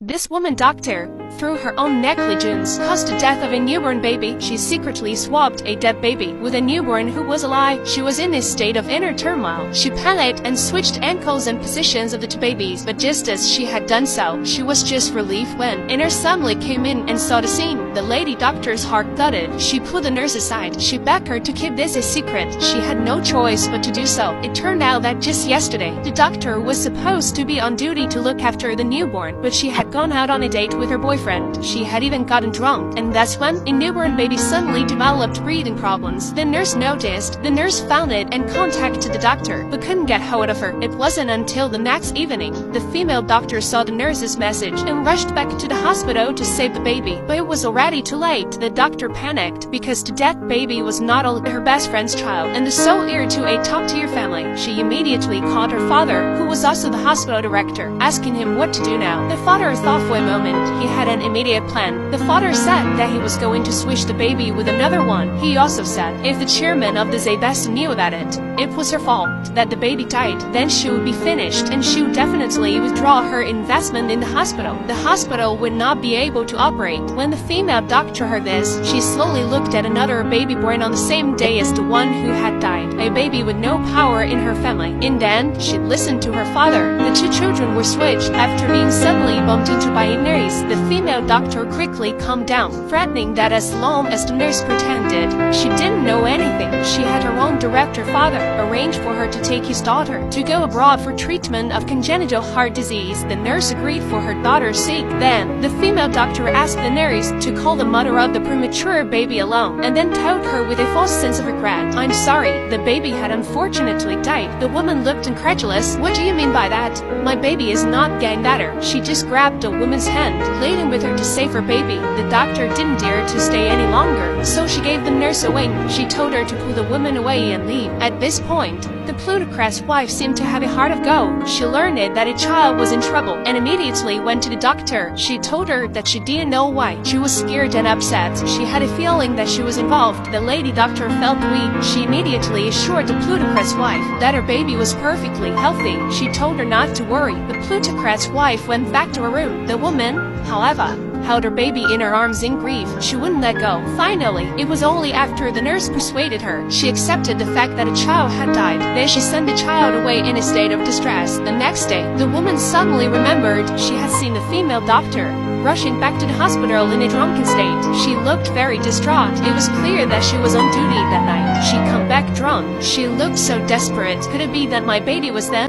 This woman doctor, through her own negligence, caused the death of a newborn baby. She secretly swapped a dead baby with a newborn who was alive. She was in a state of inner turmoil. She panicked and switched ankles and positions of the two babies, but just as she had done so, she was just relieved when a nurse suddenly came in and saw the scene. The lady doctor's heart thudded. She pulled the nurse aside. She begged her to keep this a secret. She had no choice but to do so. It turned out that just yesterday, the doctor was supposed to be on duty to look after the newborn, but she had gone out on a date with her boyfriend. She had even gotten drunk, and that's when a newborn baby suddenly developed breathing problems. The nurse noticed. The nurse found it and contacted the doctor, but couldn't get hold of her. It wasn't until the next evening the female doctor saw the nurse's message and rushed back to the hospital to save the baby, but it was already too late. The doctor panicked because the dead baby was not her best friend's child and the sole heir to a top-tier family. She immediately called her father, who was also the hospital director, asking him what to do now. The father thought for a moment. He had an immediate plan. The father said that he was going to switch the baby with another one. He also said if the chairman of the Zaybest knew about it was her fault that the baby died, then she would be finished and she would definitely withdraw her investment in the hospital. The hospital would not be able to operate. When the female doctor heard this, she slowly looked at another baby born on the same day as the one who had died, a baby with no power in her family. And then she listened to her father. The two children were switched after being suddenly bumped into by a nurse. The female doctor quickly calmed down, threatening that as long as the nurse pretended she didn't know anything, she had her own director father arrange for her to take his daughter to go abroad for treatment of congenital heart disease. The nurse agreed for her daughter's sake. Then the female doctor asked the nurse to call the mother of the premature baby alone, and then told her with a false sense of regret, "I'm sorry, the baby had unfortunately died." The woman looked incredulous. "What do you mean by that? My baby is not getting better." She just grabbed the woman's hand, pleading with her to save her baby. The doctor didn't dare to stay any longer, so she gave the nurse a wink. She told her to pull the woman away and leave. At this point, the plutocrat's wife seemed to have a heart of gold. She learned that a child was in trouble and immediately went to the doctor. She told her that she didn't know why. She was scared and upset. She had a feeling that she was involved. The lady doctor felt weak. She immediately assured the plutocrat's wife that her baby was perfectly healthy. She told her not to worry. The plutocrat's wife went back to her room. The woman, however, held her baby in her arms in grief. She wouldn't let go. Finally, it was only after the nurse persuaded her, she accepted the fact that a child had died. Then she sent the child away in a state of distress. The next day, the woman suddenly remembered she had seen the female doctor rushing back to the hospital in a drunken state. She looked very distraught. It was clear that she was on duty that night. She'd come back drunk. She looked so desperate. Could it be that my baby was then?